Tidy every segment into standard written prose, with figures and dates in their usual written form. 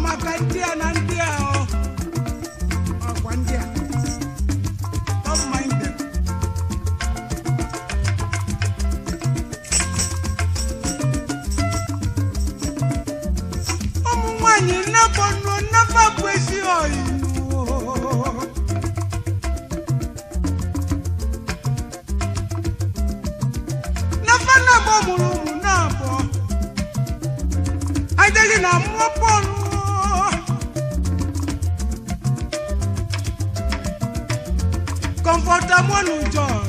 maka ndị a na ndị a ọkwa ndị a don't mind them. Ụmụ nwanyị nnabọnụ nnafa bụ ezi oyi nafa na-abọ mụrụ ụmụ na-abụọ adịghị na mmụọ Pọl kọmfọta mọnụ Jọn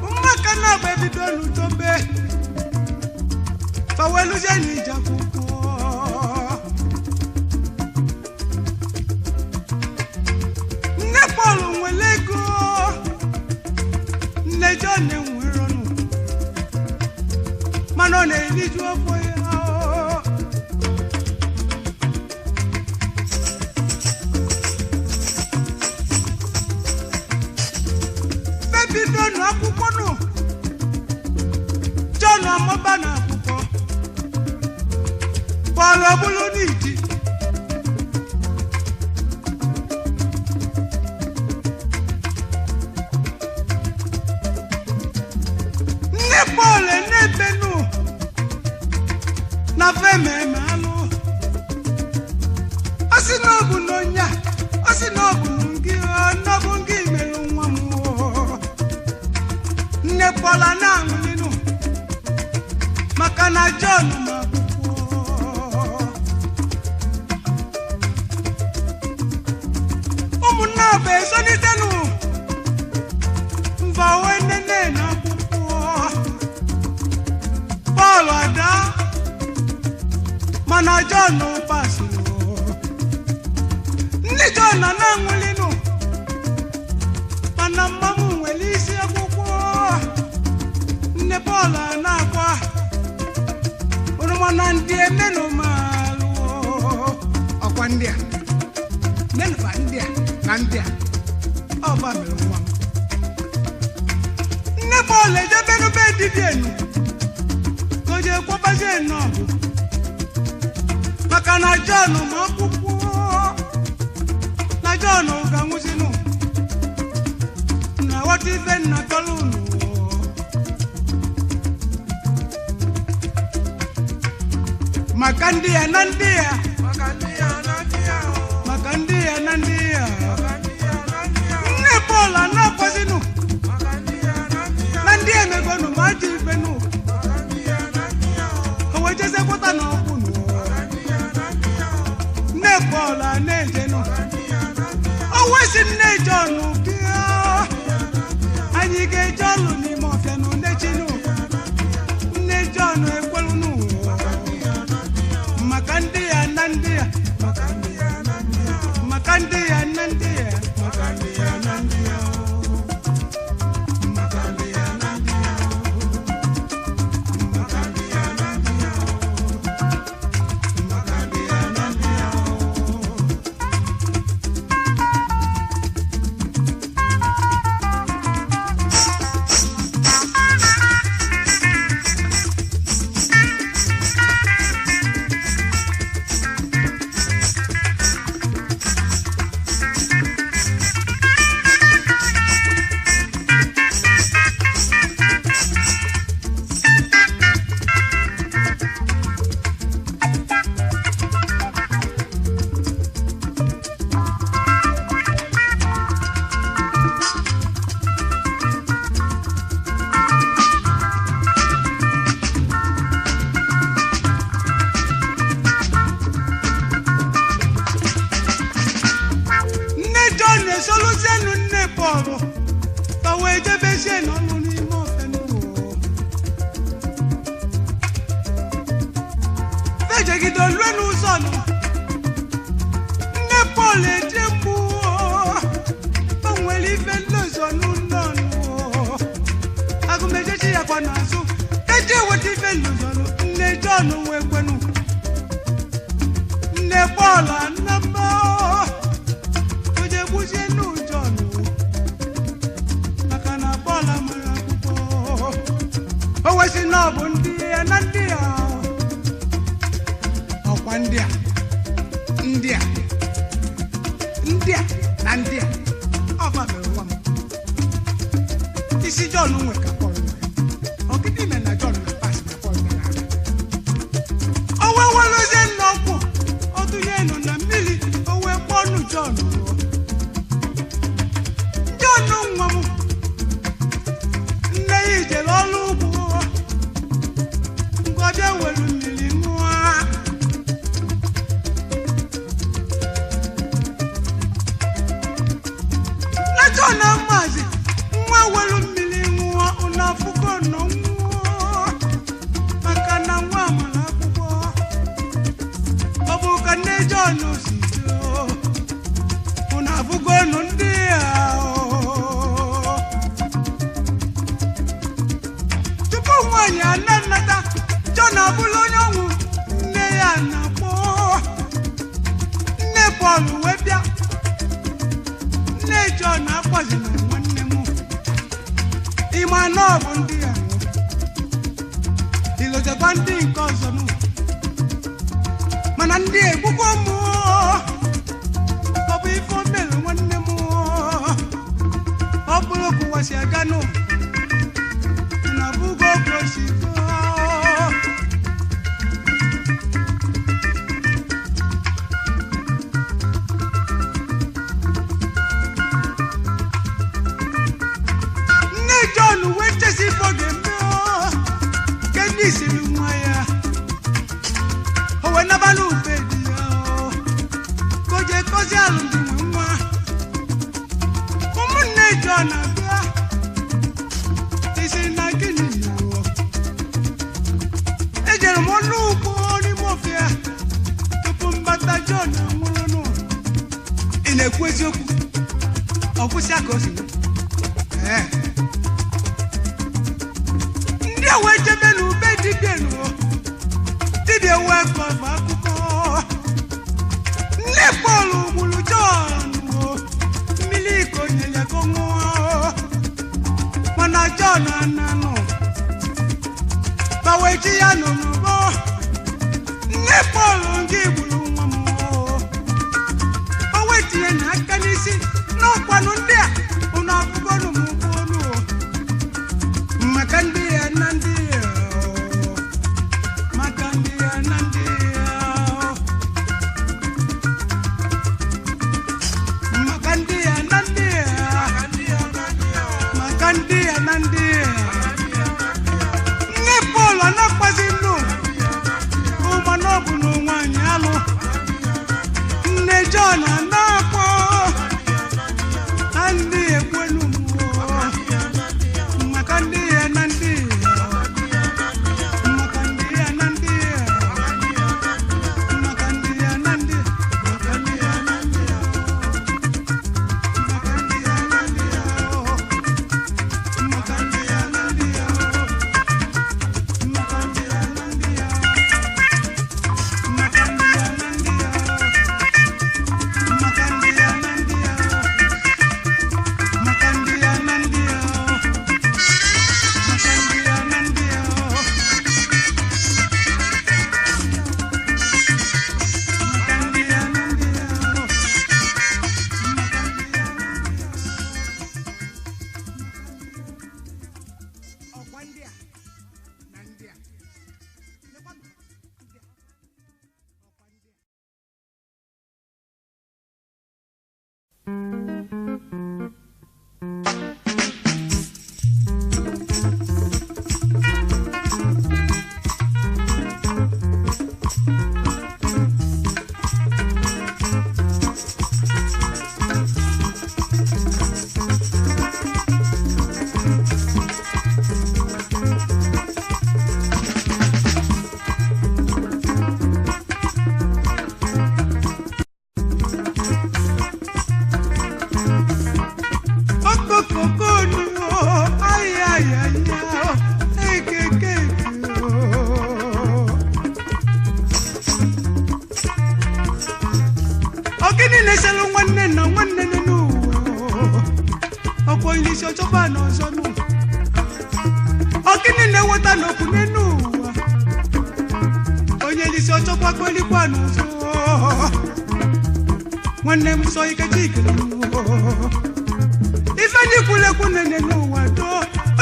mmaka na-agba ebido n'udobe faweluzie n'ije akwụkwọ nne Pọl nwere ego nne Jọn enwere ọnụ mana ọ na-eriju afọ ya bebido n'akwụkwọ nụ Jọn amụba n'akwụkwọ Pọl ọbụlụ n'iji nne Pọl na-ebenu na fememe alụ ọ sị na ọ bụ n'onye ọ sị na ọ bụ ngị merụ nwa m nne Pọl na-aṅụlinụ maka na Jọn ma akwụkwọ ụmụnne bụ esonitenụ mvawe nene na akwụkwọ Pọl ada mana Jọn pasịrị ndị Jọn na-aṅụlinụ mana mmamụ nwere isi akwụkwọ nne Pọl na-akwa oroma na ndị emenụ malụ ọkwa ndị a menụfa ndị a na ndị a ọba mere nwa m nne Pọl ejebenụ be dibịa enu ka o jee kwọbazie n'ọgụ maka na Jọn ma akwụkwọ na Jọn ga-anwụzinụ na ghọta ife nna tọrọ unu maka ndị ya na ndị ya maka ndị ya na ndị ya nne Pọl na-akwazinụ na ndị emegonụ ma ajọ ifenụ o wee jezekwụta n'ọkwụ nne Pọl na-ejenụ o wee si nne Jọn bịa anyị ga-eje ọlụ n'ime ọfịa nụ nechinụ nne Jọn ekwerunụ maka ndị ya na ndị ya maka ndị ya na ndị ya maka ndị ya na ndị ya maka ndị ya na ndị ya maka ndị ya na ndị ya maka ndị ya na ndị ya nne Pọl ejembu o nwere ife nlọzọ n'ụlọ agụmejechi ya kwa n'azụ eji eweta ife nlọzọ nne Jọn wee kwenu nne Pọl anamba o je gbuzie n'ụjọ maka na Pọl amara akwụkwọ o wesi na ọ bụ ndị ya na ndị ya ọkwa ndị a na ndị a ọfa mere nwa m isi John nwe ka Paul nwere ọgịdị ime na John na pas na Paul mere ala owe welozie nnọkwụ ọtụnye nọ na mmiri owe kpọnụ John nwa m nne ya ijere ọrụ ugbo ngọbịa were mmiri ṅụọ na John amazi nwa were mmiri ṅụọ ụna afụgo nọ nwụọ maka na nwa amara akwụkwọ ọ bụ ka nne John si ụna afụgo nọ ndị ya nata John abụla onye ọnwụ nne ya na-akpọ nne Paul wee bịa nne John akpọzi na nwanne m ịma na ọ bụ ndị ya ilotekwa ndị nke ọzọ nụ mana ndị egbukwo m ọ bụ ife o mere nwanne m ọ bụrụ ka ụwa si aga nụ nne John wee chesi ifo ga-eme ke ndị siri nwa ya o wee nabala ube di ya ka o jee kozi alụmdi nwe nwa ụmụnne John abịa isi na gịnị ejere m ọnụ ugbo n'ime ofia tupu mbata John nwụrụ nụ ị na-ekwu eziokwu ọ kwụsị aka o si ndị a wee jebe n'ube dibịa wee kọba akụkọ nne Paul gburu John mmiri iko nyere ka ọ ṅụọ mana John ananụ bawe ji ya n'ụlọ nne Paul ngị gburu nwa m o wetinye n'aka n'isi n'ọkwanụ ndị a ụnụ abụgonụ m ụgbọnụ maka ndị ya na ndị ya maka ndị ya na ndị ya maka ndị ya na ndị ya maka ndị ya na ndị ya nne Paul anakwazi nnụ ụmụna ọ bụ n'onwanyị alụ nne John anakpọ ndị ekwenu maka ndị ya na ndị maka ndị ya na ndị maka ndị ya na ndị maka ndị ya na ndị maka ndị ya na ndị maka ndị ya na ndị Okini ne wota no kunenu kweli kwa nuzo mwane msoi kachike ifani kule kunene nuwato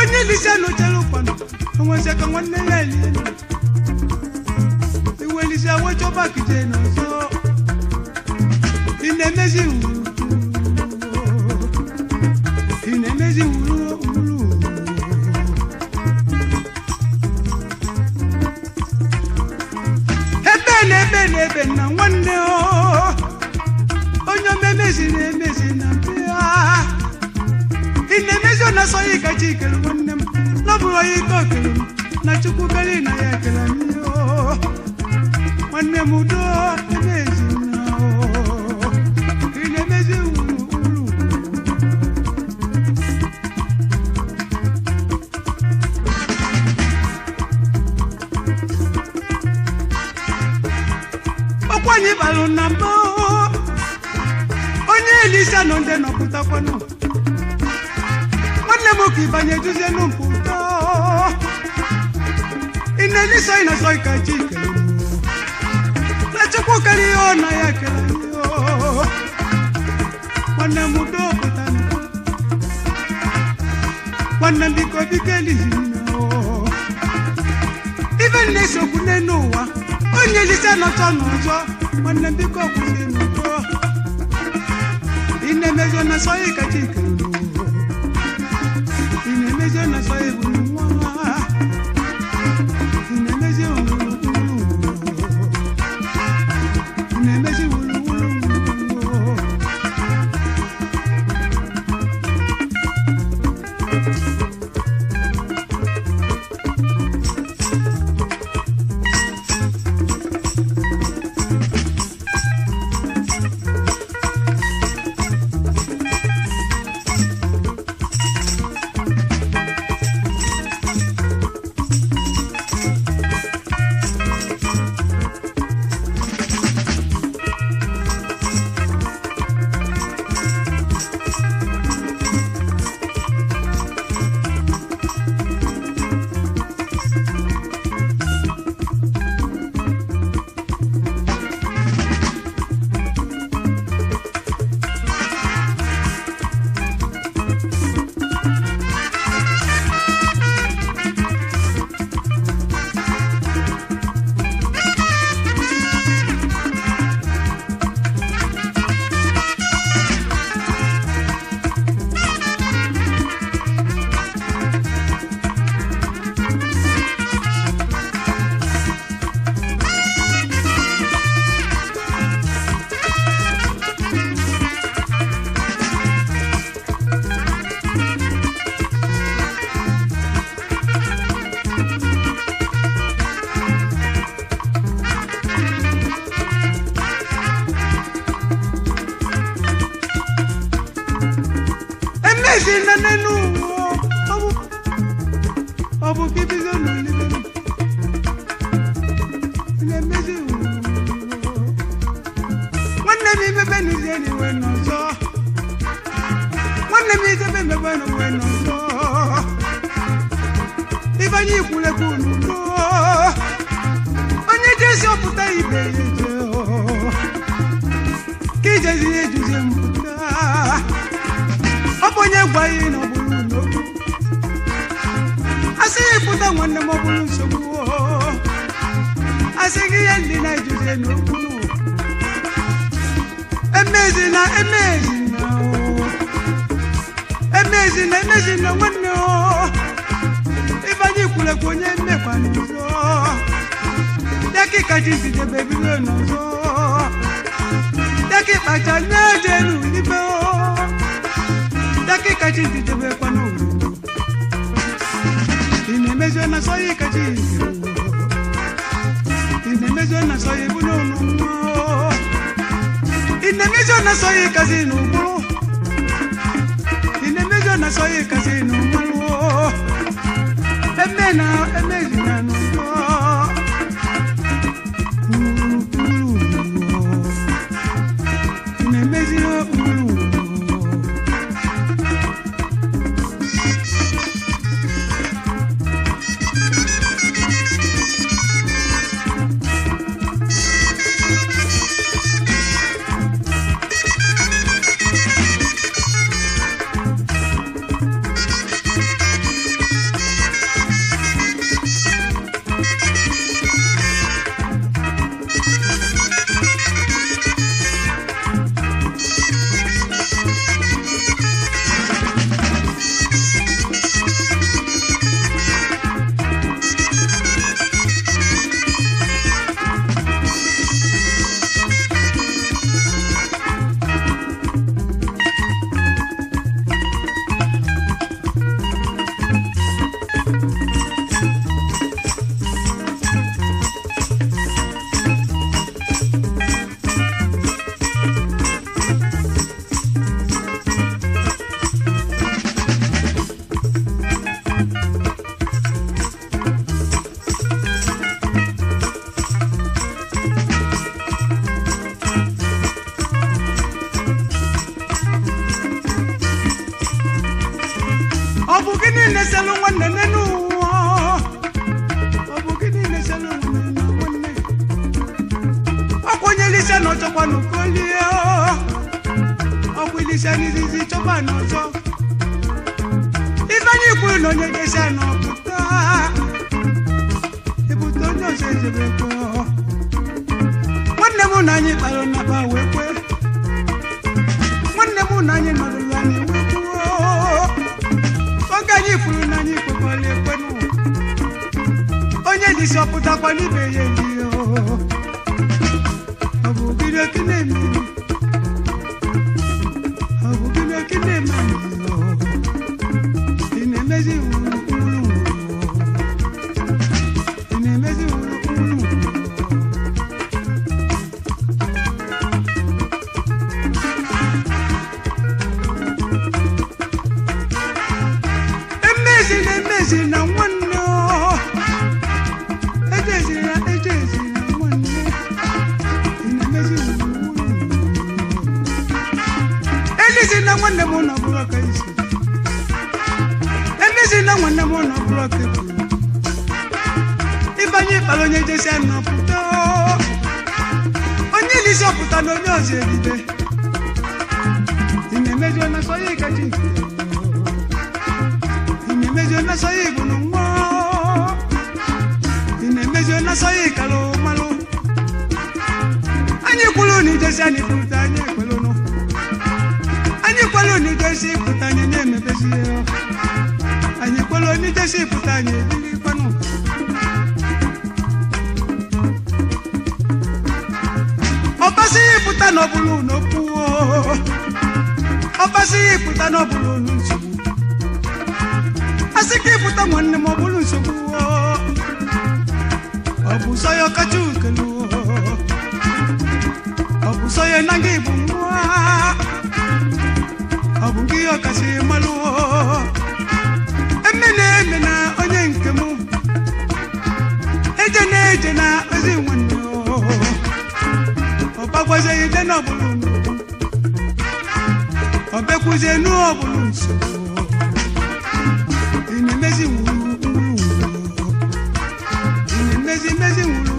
onye lisano chalupano mwasaka mwane leli iwe lisa wacho baki jeno so inemezi ulu inemezi ulu Ebe na nwanne o onye memezi na bia inemezi na so yi ka chikelu nwanne m no buru yi ko kelu na chukwu kali na ya kela mi o nwanne m do emezi na o inemezi ulu Kwani balu nambo onye elisa no nde no puta kwano mwanne moki banye juze no puta inelisa ina so ikachike la chukwu kali ona yake yo mwanne mudo puta mwanne mbiko bikeli no even neso kunenowa onye lisa no tono zo mwanne mbiko kusinuko inemezo na soyi kachike inemezo na soyi bunwa inemezo inemezo Sina nenu abu kibizo nulibenu inemezi wanne mi bebe ni zeni wenozo wanne mi zebe mbebeno wenozo ibanyi kule kununo onye jesi oputa ibe yejo kijezi yejuze mputa Oponye gwayi no bulu no Asi puta nwanne mo bulu nsogbu Asi gi yendi na juze no bulu Emezi na nwanne o Ibanyi kule kwenye mmekwa nuzo Yaki kachisi de baby no zo Yaki pacha nyeje nulibe o Daki kachiti tebe kwa nuru Inemezo na soyi kachiti Inemezo na soyi bununu Inemezo na soyi kazinu bulu Inemezo na soyi kazinu bulu Emezi na nuko Inemezi na bulu ilise no chokwa no kolie o ilise ni zizi chokwa no zo ifani ku no nyegesa no puta e puto no se jebeko wanne mu nanyi balo na ba wekwe wanne mu nanyi no lani wekwo oganyi furu nanyi kokole kwenu onye di so puta kwa ni be ye ni o abu gide kinemi inemezi na nwanne ejezi na nwanne inemezi elizi na nwanne mo na bụrụ ka isi elizi na nwanne mo na bụrụ ka ibanye kpara onye jesi anọpụta onye elizi ọpụta na onye ọzọ eribe inemezi na soya ikachi inemezi na soya igbo na nwa inemezi na soya ikalo malụ anyị kwuru na ijesi anyị pụta anyị ekwelu nụ anyị kwelu ni jesi puta anyị na-emebezi anyị kwelu ni jesi puta anyị ebili kwanu ọbasi puta n'ọbụlụ n'okwu ọbasi puta n'ọbụlụ n'nsogbu asị ka ịpụta nwanne m ọbụlụ nsogbu ọ bụ sọ ya ọkacha ukelu ọ bụ sọ ya na gị bụ nwa Abungiyo kasi malu emena onye nke mu eje na ozi nwanne obagwaze ide na obulu obekuze nu obulu nso inemezi wulu inemezi wulu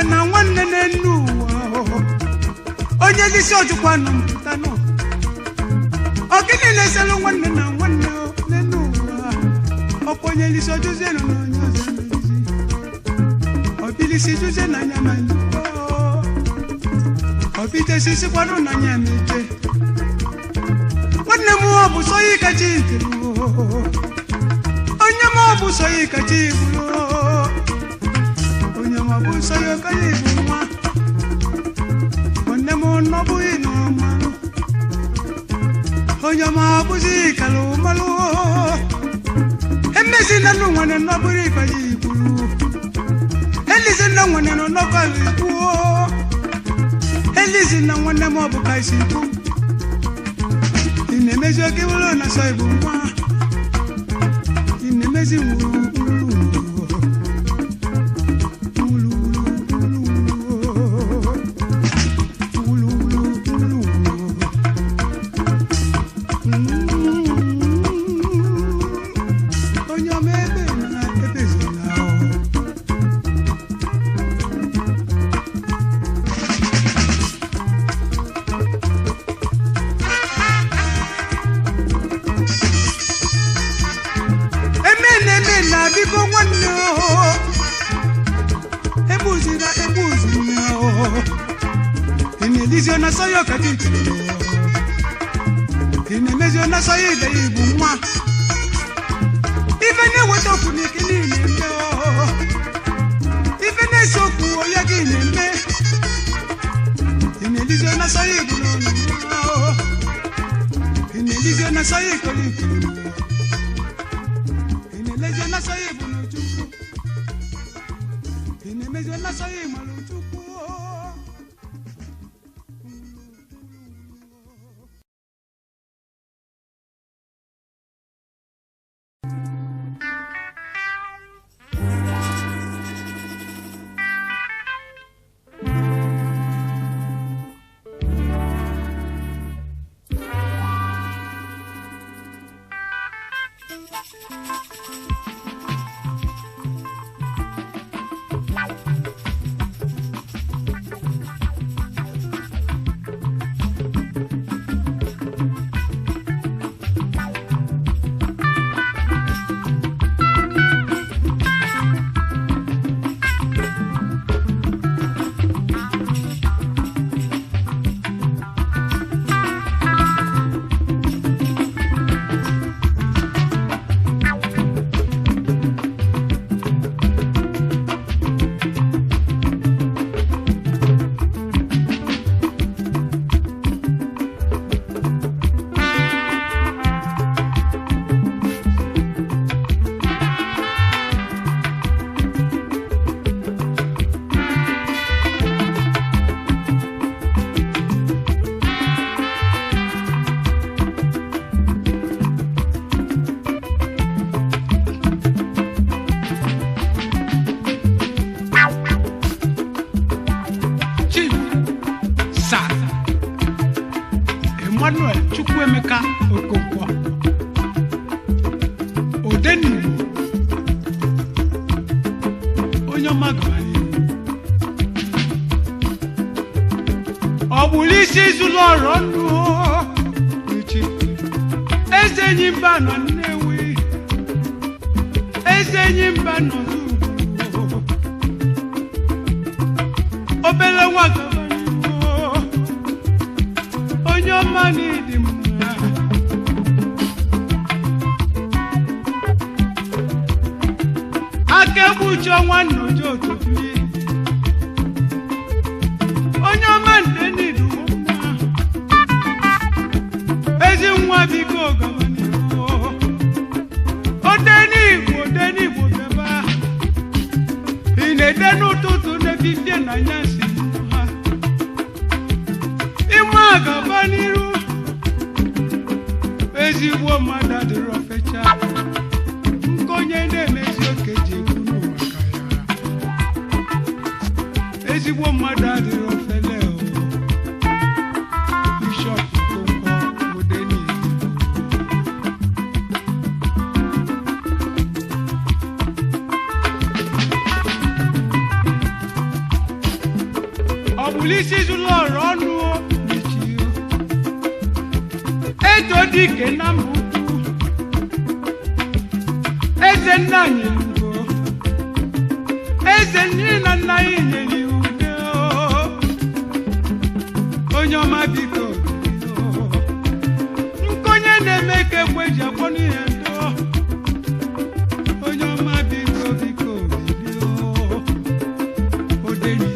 na nwanne n'enu onye lisi ojukwa no mputano ogini neselu nwanne na nwanne n'enu oponye lisi ojuze no onyoze mezi obilisi juze na nyama nduko obite sisi kwano na nyameje nwanne mu obuso yikachikiru onye mu obuso yikachikiru Mabuso yo kalibu mwa Mwene mono buino malu Onya mabuzi kalu malu Emezi nanu mwane noburi kwa jibulu Elizi na mwane no kalibu Elizi na mwane mobu kaisibu Inemezi yo kibulu na soibu mwa Inemezi uru ebuzina inelizio soyo kaditi inemezio na soyo ide ibu nwa ife ne woto kuniki ni neme ife ne soku oya ki neme inelizio na soyo ibu nwa inelizio na soyo koliki inelizio na soyo ibu nuchuku inemezio na soyo maluchuku Emmanuel Chukwuemeka Okonkwo Odeni onye magani Obulisi zulu ọrọ nnu ichi Ezenyi mba nọ Nnewi Ezenyi mba nọ Zulu Obele nwa money di mma Akebucho nwannu jotobi onye mande ni du mma ezi nwa biko gawani odeni beba inede n'ụtụtụ n'efifie na nyasi Gabaniru ezigbo mmadụ adịrọ fecha nkonye na-emezi okeji ekwunu maka ya ezigbo mmadụ adịrọ fele Bishop Okonkwo Odeni Obulisi zulu ọrọ ọnụ Ejodi kenamu Eze nanyi ngo Eze nina nayi nyeli ude Onyo mabiko Nkonye nemeke kweji aponi endo Onyo mabiko biko video Odeni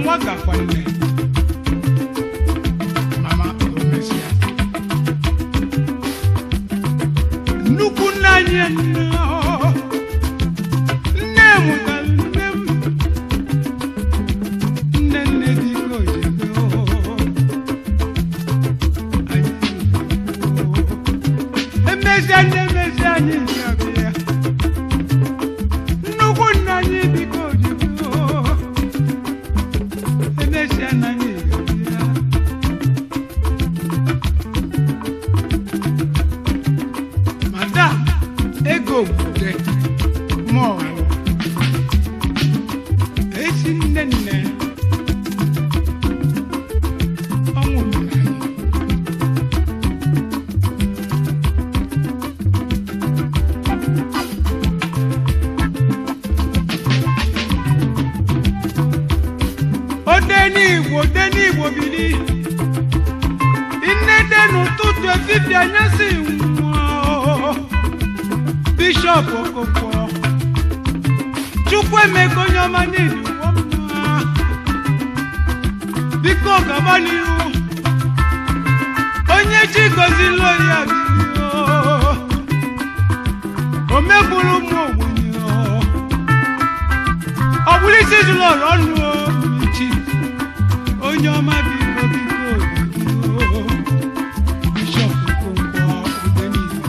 nwa gakwanne mama omesia nnukwu nna anyị nne mụtara nne m nne dịka oyibo emezia nne emezia anyị njiabịa nnukwu nna anyị dịka oyibo emezia na anyị njiabịa madam ego bude mọọ esi nne ọnwụ mere anyị Odenigbo bili inede n'ụtụtụ efifie anyasị nwụọ Bishọp Okonkwo Chukwuemeka onye ọma n'ili ụgwọ mma biko gaba n'ihu onye chi gọzila ya biko o megburu ụmụ ogbenye ọ bụrụ isi zụrụ ọnụ chi onye ọma biko biko Bishọp Okonkwo Odenigbo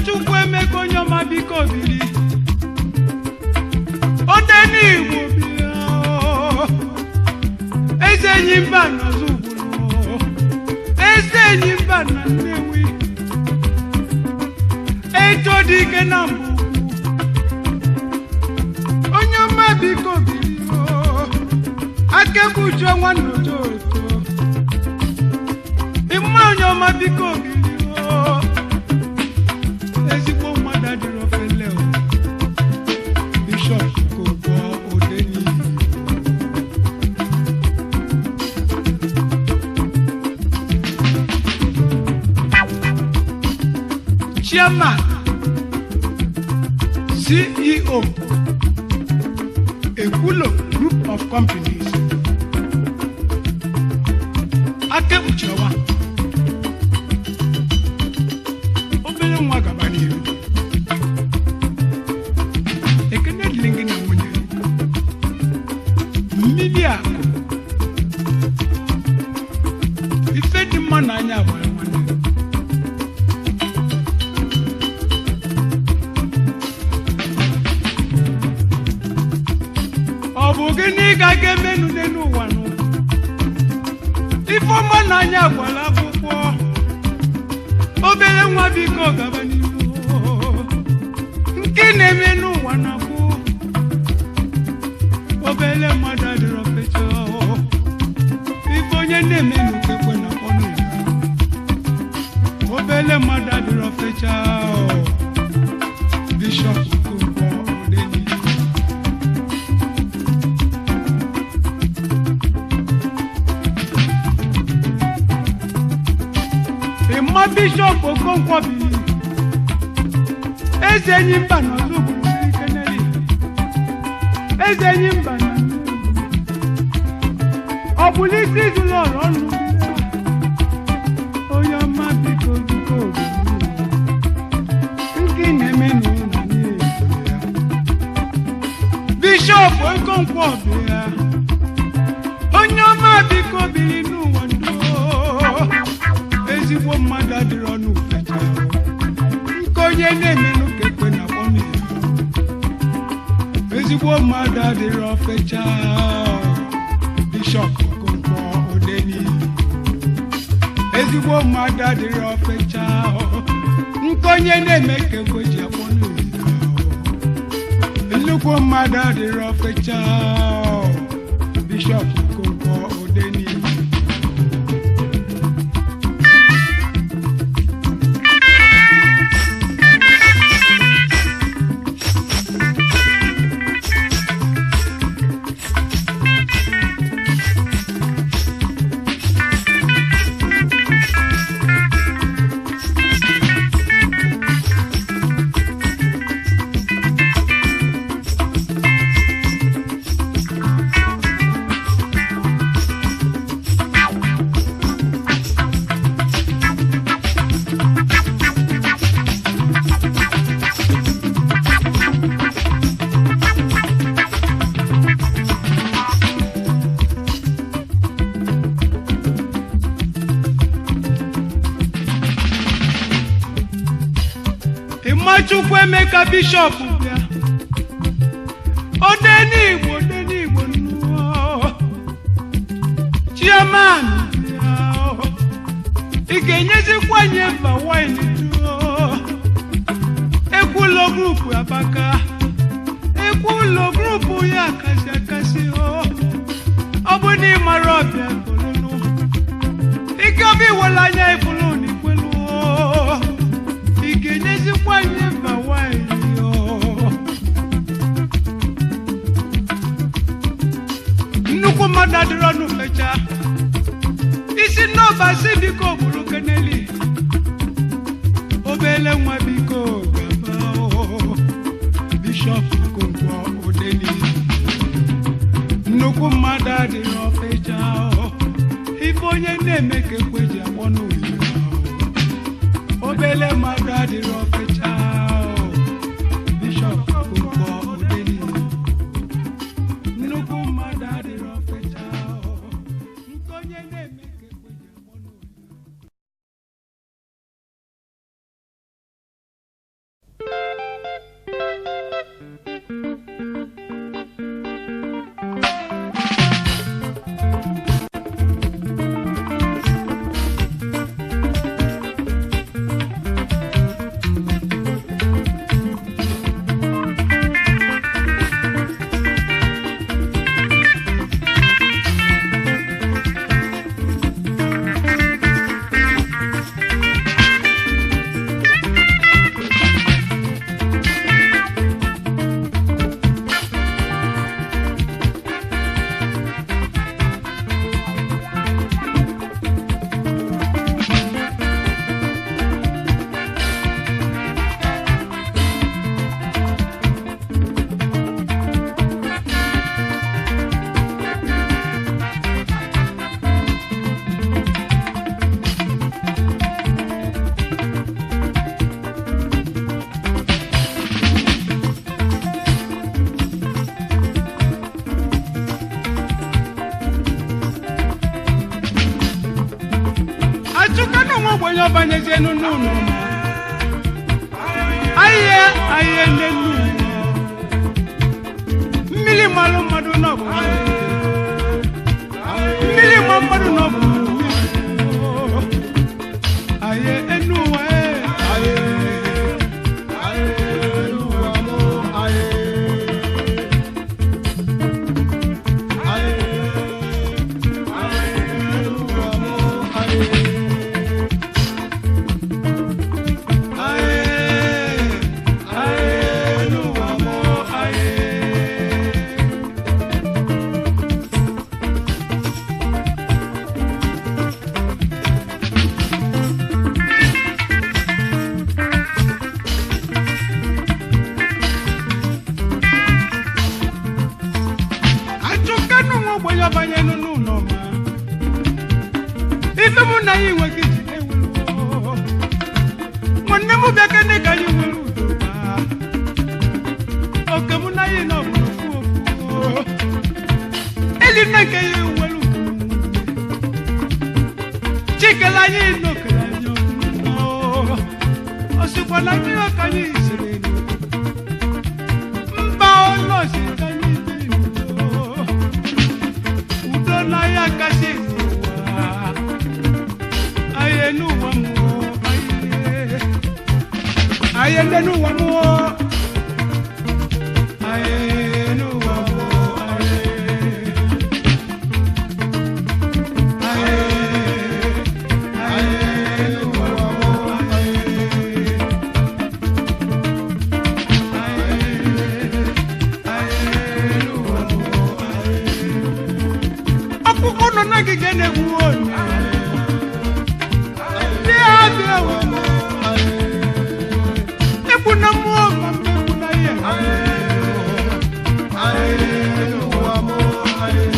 Chukwuemeka onye ọma biko bili Odenigbo bili eze enyi mba n'Ozubulu eze enyi mba na Nnewi eto dike na mbụ onye ọma biko bili akekujo nwanne ojoto ịma onye ọma biko bili ezigbo mmadụ adịrọ fele Bishọp Okonkwo Odenigbo Chairman CEO Ekwulo Group of Companies Akeuchewa obere nwa gaba n'ihu ekene dịlị gị na nwunye bụ gịnị ga-eme n'ụwa nụ ifeọma n'anya gwara akwụkwọ obere nwa biko gaba n'ihu nke na-eme n'ụwa na-abụ obere mmadụ adịrọ fecha ife onye na-eme n'ukekwe na ọnụ obere mmadụ adịrọ fecha Bishop Okonkwo Odeni Ima Bishop Okonkwo bi eze enyi mba n'Ozugbo Keneli eze enyi mba na ọbụlisi zụlọ ọrụ onye ọma biko biko nke na-eme n'ụlọ Bishop Okonkwo bịa onye ọma biko biri n'ụwa ndụ ezigbo mmadụ adịrị ọnụ fecha nke onye na-eme n'ukekwe na ọnụ ezigbo mmadụ adịrị ofecha Bishop Okonkwo Odeni ezigbo mmadụ adịrị ofecha nke onye na-eme kekwe ji ọnụ nnukwu mmadụ adịrị ofecha Bishop Okonkwo Odeni Chukwu Emeka Bishop bịa Odeni Igbo nnụọ Chairman bịa ị ga-enyezikwa nye mba wine tụọ Ekwulo group Abaka Ekwulo group ya akasị ọ bụ na ịmara ọbịa kolonu ike obi wela anya ifulu n'ikwelu ị ga-enyezikwa nye mba wine nnukwu mmadụ adịrị ọnụ fecha isi n'ọba si biko bụrụ Keneli obele nwa biko gaba Bishop Okonkwo Odeni nnukwu mmadụ adịrị ofecha ife onye na-eme ka ekwe ji akpọ n'oyi obele mmadụ adịrị ofecha Bishop Okonkwo Odeni nnukwu mmadụ adịrị ofecha nke onye na-eme ka ekwe ji akpọ n'oyi Banyeze n'ụlọ aye nenu mmiri malụ mmadụ nobu mili mamadu nobu aye enuwa aye enuwa mo aye enuwa mo aye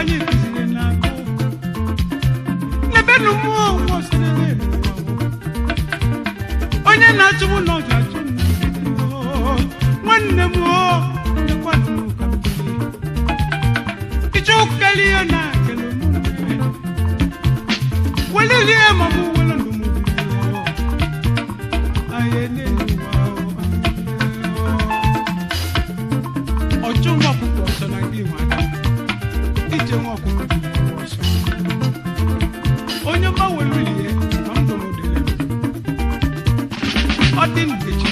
anyị kụziri n'aka n'ebe n'ụmụ nwosirere onye na-achụ m n'ọjọ achụ m nwanne m nekwanụ ka m iche ukeli ya na kele m welilie ma m wele ndụ m anyị n'ụwa ọchụ nwa ọkụkọ ọsọ na ndị nwa ije nwa ọkụkọ ọsọ onye mgbanwe lulie na ndụ m dịrị ọ dị ndechi